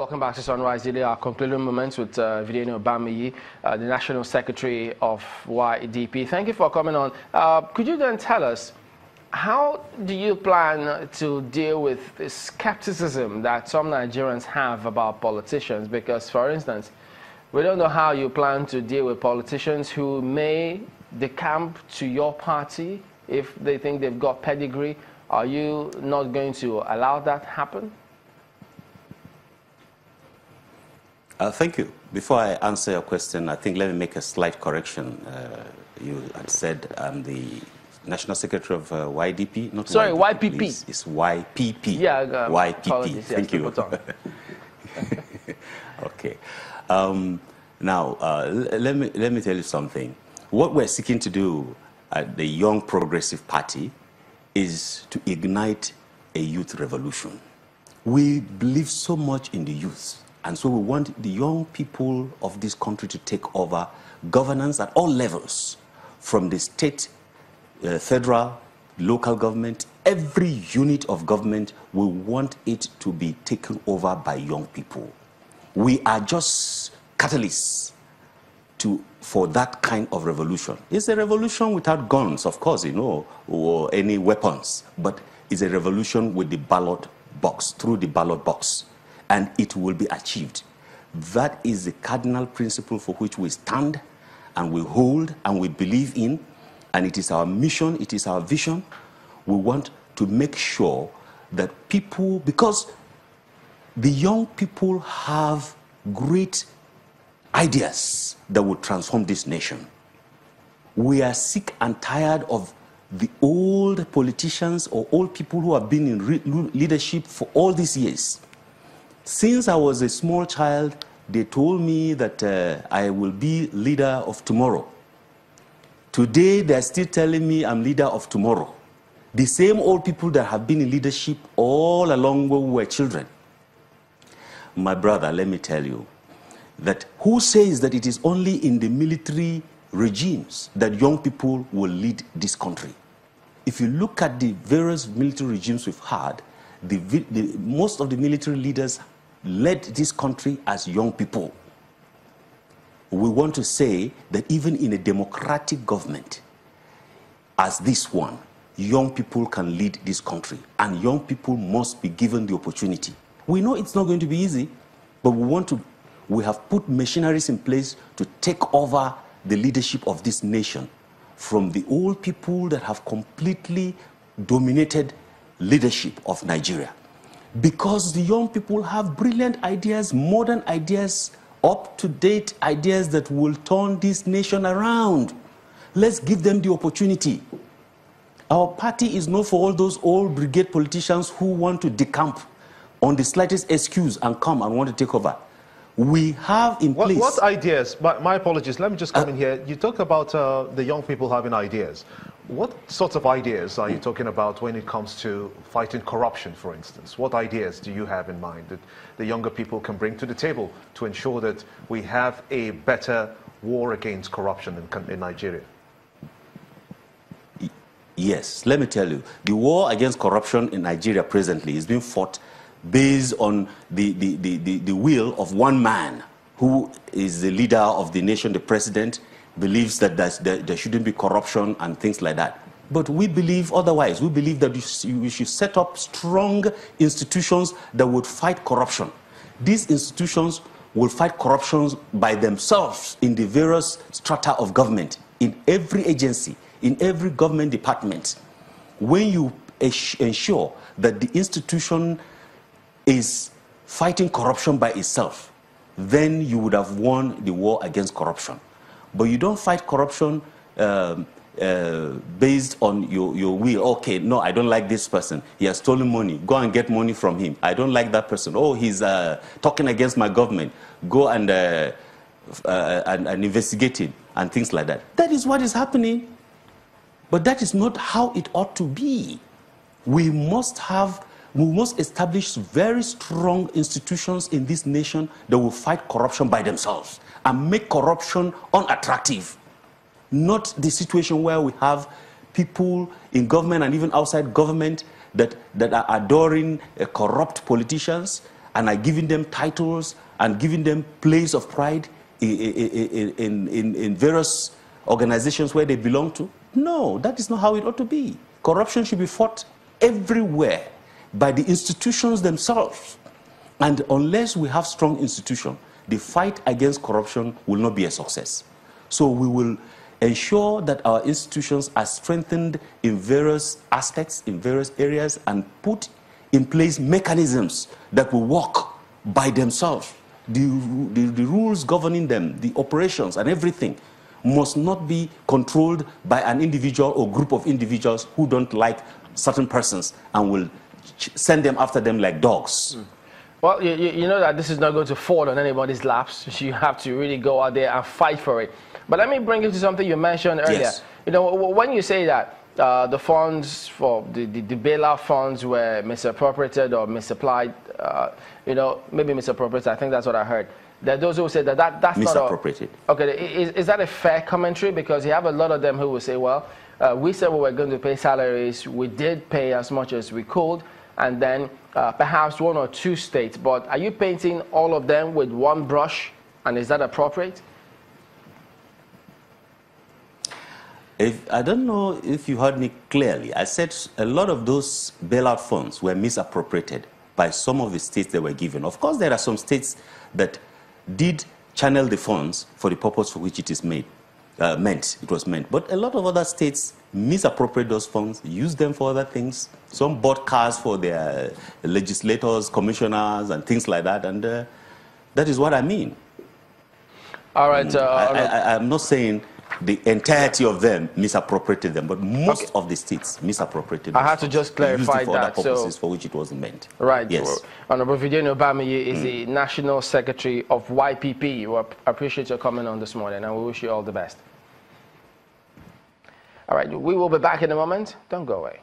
Welcome back to Sunrise Daily. Our concluding moments with Videno Bamiyi, the National Secretary of YPP. Thank you for coming on. Could you then tell us, how do you plan to deal with the skepticism that some Nigerians have about politicians? Because, for instance, we don't know how you plan to deal with politicians who may decamp to your party if they think they've got pedigree. Are you not going to allow that happen? Thank you. Before I answer your question, I think let me make a slight correction. You had said I'm the National Secretary of YPP. Not Sorry, YPP. YPP. Please. It's YPP. Yeah, YPP. Thank you. Okay. Now, let me tell you something. What we're seeking to do at the Young Progressive Party is to ignite a youth revolution. We believe so much in the youth. And so we want the young people of this country to take over governance at all levels, from the state, federal, local government, every unit of government. We want it to be taken over by young people. We are just catalysts for that kind of revolution. It's a revolution without guns, of course, or any weapons, but it's a revolution with the ballot box, through the ballot box. And it will be achieved. That is the cardinal principle for which we stand and we hold and we believe in. And it is our mission, it is our vision. We want to make sure that people, because the young people have great ideas that will transform this nation. We are sick and tired of the old politicians or old people who have been in leadership for all these years. Since I was a small child, they told me that I will be leader of tomorrow. Today, they're still telling me I'm leader of tomorrow. The same old people that have been in leadership all along when we were children. My brother, let me tell you, that who says that it is only in the military regimes that young people will lead this country? If you look at the various military regimes we've had, most of the military leaders led this country as young people. We want to say that even in a democratic government, as this one, young people can lead this country, and young people must be given the opportunity. We know it's not going to be easy, but we have put machineries in place to take over the leadership of this nation from the old people that have completely dominated leadership of Nigeria. Because the young people have brilliant ideas, modern ideas, up-to-date ideas that will turn this nation around. Let's give them the opportunity. Our party is not for all those old brigade politicians who want to decamp on the slightest excuse and come and want to take over. We have in place... What ideas? My apologies, let me just come in here. You talk about the young people having ideas. What sorts of ideas are you talking about when it comes to fighting corruption, for instance? What ideas do you have in mind that the younger people can bring to the table to ensure that we have a better war against corruption in Nigeria? Yes, let me tell you, the war against corruption in Nigeria presently is being fought based on the will of one man who is the leader of the nation, the president, believes that there shouldn't be corruption and things like that. But we believe otherwise. We believe that we should set up strong institutions that would fight corruption. These institutions will fight corruption by themselves in the various strata of government, in every agency, in every government department. When you ensure that the institution is fighting corruption by itself, then you would have won the war against corruption. But you don't fight corruption based on your will. Okay, no, I don't like this person. He has stolen money. Go and get money from him. I don't like that person. Oh, he's talking against my government. Go and investigate him and things like that. That is what is happening. But that is not how it ought to be. We must establish very strong institutions in this nation that will fight corruption by themselves and make corruption unattractive. Not the situation where we have people in government and even outside government that are adoring corrupt politicians and are giving them titles and giving them place of pride in various organizations where they belong to. No, that is not how it ought to be. Corruption should be fought everywhere by the institutions themselves. And unless we have strong institutions, the fight against corruption will not be a success. So we will ensure that our institutions are strengthened in various aspects, in various areas, and put in place mechanisms that will work by themselves. The rules governing them, the operations and everything must not be controlled by an individual or group of individuals who don't like certain persons and will send them after them like dogs. Well, you know that this is not going to fall on anybody's laps. You have to really go out there and fight for it. But let me bring you to something you mentioned earlier. Yes. You know, when you say that the funds for the bailout funds were misappropriated or misapplied, you know, maybe misappropriated, I think that's what I heard. There are those who say that's misappropriated. Not okay, is that a fair commentary? Because you have a lot of them who will say, well, we said we were going to pay salaries, we did pay as much as we could, and then perhaps one or two states, but are you painting all of them with one brush, and is that appropriate? I don't know if you heard me clearly. I said a lot of those bailout funds were misappropriated by some of the states that were given. Of course, there are some states that did channel the funds for the purpose for which it is meant. But a lot of other states misappropriate those funds, use them for other things. Some bought cars for their legislators, commissioners, and things like that. And that is what I mean. All right. I'm not saying the entirety of them misappropriated them, but most of the states misappropriated them. I have to just clarify for that. Other purposes for which it wasn't meant. Right. Yes. Honorable Fidenio Bamiyi is the National Secretary of YPP. We appreciate your comment on this morning, and we wish you all the best. All right. We will be back in a moment. Don't go away.